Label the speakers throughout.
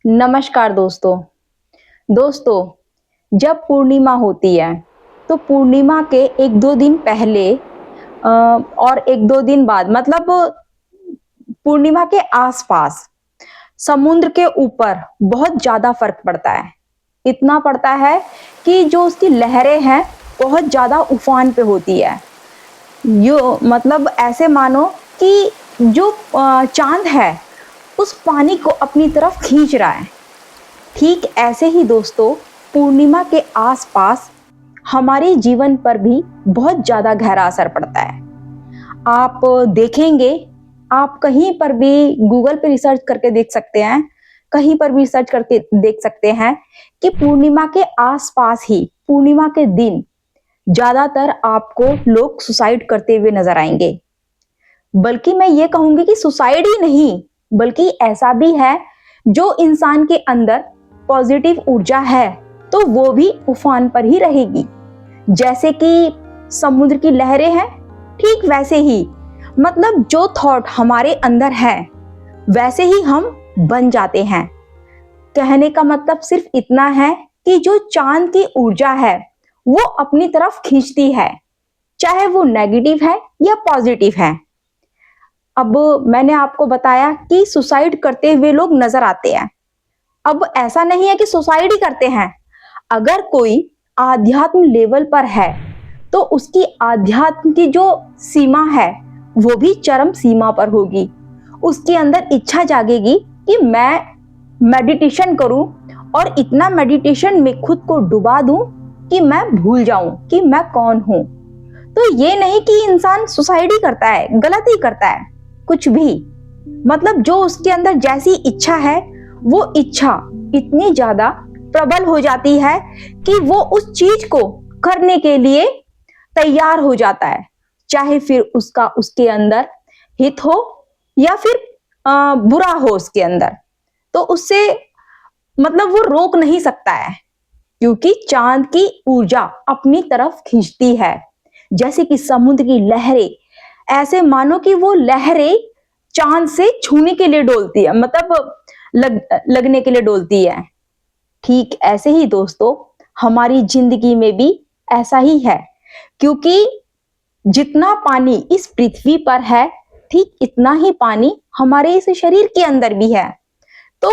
Speaker 1: नमस्कार दोस्तों। जब पूर्णिमा होती है, तो पूर्णिमा के 1-2 दिन पहले और 1-2 दिन बाद मतलब पूर्णिमा के आसपास समुद्र के ऊपर बहुत ज़्यादा फ़र्क पड़ता है। इतना पड़ता है कि जो उसकी लहरें हैं, बहुत ज़्यादा उफ़ान पे होती है। यो मतलब ऐसे मानो कि जो चाँद है, उस पानी को अपनी तरफ खींच रहा है। ठीक ऐसे ही दोस्तों, पूर्णिमा के आसपास हमारे जीवन पर भी बहुत ज़्यादा गहरा असर पड़ता है। आप देखेंगे, आप कहीं पर भी गूगल पे रिसर्च करके देख सकते हैं, कहीं पर भी रिसर्च करके देख सकते हैं कि पूर्णिमा के आसपास ही, पूर्णिमा के दिन ज़्यादातर आपको लोग सुसाइड करते हुए नज़र आएँगे। बल्कि मैं ये कहूँगी कि सुसाइड ही नहीं, बल्कि ऐसा भी है, जो इंसान के अंदर पॉजिटिव ऊर्जा है, तो वो भी उफान पर ही रहेगी। जैसे कि समुद्र की लहरें हैं, ठीक वैसे ही मतलब जो थॉट हमारे अंदर है, वैसे ही हम बन जाते हैं। कहने का मतलब सिर्फ इतना है कि जो चाँद की ऊर्जा है, वो अपनी तरफ खींचती है, चाहे वो नेगेटिव है या पॉजिटिव है। अब मैंने आपको बताया कि सुसाइड करते हुए लोग नज़र आते हैं। अब ऐसा नहीं है कि सुसाइड ही करते हैं। अगर कोई आध्यात्म लेवल पर है, तो उसकी आध्यात्म की जो सीमा है, वो भी चरम सीमा पर होगी। उसके अंदर इच्छा जागेगी कि मैं मेडिटेशन करूं और इतना मेडिटेशन में खुद को डुबा दूं कि मैं भूल जाऊं कि मैं कौन हूं। तो ये नहीं कि इंसान सुसाइड ही करता है, गलत ही करता है, कुछ भी। मतलब जो उसके अंदर जैसी इच्छा है, वो इच्छा इतनी ज्यादा प्रबल हो जाती है कि वो उस चीज को करने के लिए तैयार हो जाता है, चाहे फिर उसका उसके अंदर हित हो या फिर बुरा हो उसके अंदर। तो उससे मतलब वो रोक नहीं सकता है, क्योंकि चांद की ऊर्जा अपनी तरफ खींचती है। जैसे कि समुद्र की लहरें, ऐसे मानो कि वो लहरें चांद से छूने के लिए डोलती है, मतलब लगने के लिए डोलती है। ठीक ऐसे ही दोस्तों, हमारी जिंदगी में भी ऐसा ही है, क्योंकि जितना पानी इस पृथ्वी पर है, ठीक इतना ही पानी हमारे इस शरीर के अंदर भी है। तो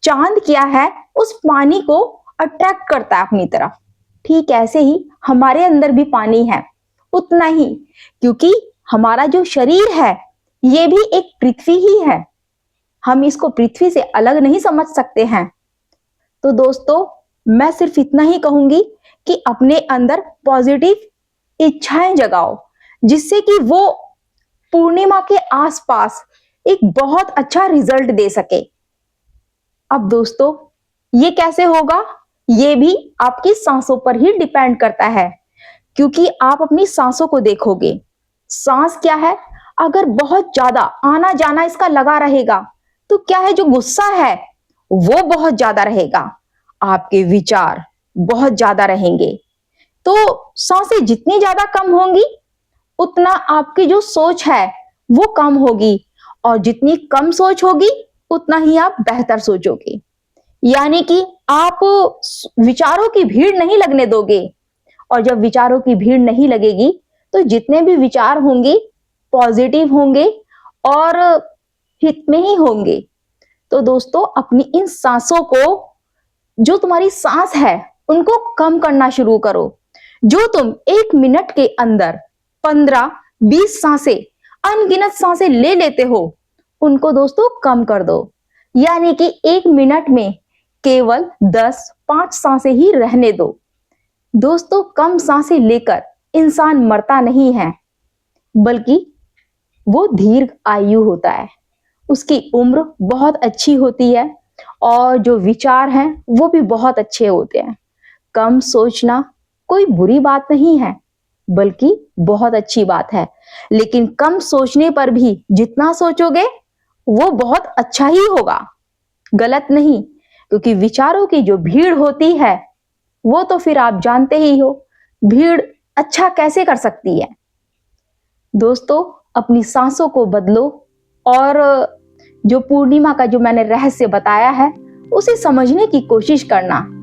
Speaker 1: चांद क्या है, उस पानी को अट्रैक्ट करता है अपनी तरफ। ठीक ऐसे ही हमारे अंदर भी पानी है, उतना ही, क्योंकि हमारा जो शरीर है, ये भी एक पृथ्वी ही है। हम इसको पृथ्वी से अलग नहीं समझ सकते हैं। तो दोस्तों, मैं सिर्फ इतना ही कहूंगी कि अपने अंदर पॉजिटिव इच्छाएं जगाओ, जिससे कि वो पूर्णिमा के आसपास एक बहुत अच्छा रिजल्ट दे सके। अब दोस्तों, ये कैसे होगा? ये भी आपकी सांसों पर ही डिपेंड करता है, क्योंकि आप अपनी सांसों को देखोगे। सांस क्या है? अगर बहुत ज्यादा आना जाना इसका लगा रहेगा, तो क्या है, जो गुस्सा है वो बहुत ज्यादा रहेगा, आपके विचार बहुत ज्यादा रहेंगे। तो सांसें जितनी ज्यादा कम होंगी, उतना आपकी जो सोच है वो कम होगी, और जितनी कम सोच होगी, उतना ही आप बेहतर सोचोगे। यानी कि आप विचारों की भीड़ नहीं लगने दोगे, और जब विचारों की भीड़ नहीं लगेगी, तो जितने भी विचार होंगे पॉजिटिव होंगे और हित में ही होंगे। तो दोस्तों, अपनी इन सांसों को, जो तुम्हारी सांस है, उनको कम करना शुरू करो। जो तुम 1 मिनट के अंदर 15-20 सांसें, अनगिनत सांसें ले लेते हो, उनको दोस्तों कम कर दो। यानी कि 1 मिनट में केवल 10-5 सांसें ही रहने दो। दोस्तों, कम सांसें लेकर इंसान मरता नहीं है, बल्कि वो दीर्घ आयु होता है, उसकी उम्र बहुत अच्छी होती है, और जो विचार हैं वो भी बहुत अच्छे होते हैं। कम सोचना कोई बुरी बात नहीं है, बल्कि बहुत अच्छी बात है। लेकिन कम सोचने पर भी जितना सोचोगे, वो बहुत अच्छा ही होगा, गलत नहीं। क्योंकि विचारों की जो भीड़ होती है, वो तो फिर आप जानते ही हो, भीड़ अच्छा कैसे कर सकती है। दोस्तों, अपनी सांसों को बदलो, और जो पूर्णिमा का जो मैंने रहस्य बताया है, उसे समझने की कोशिश करना।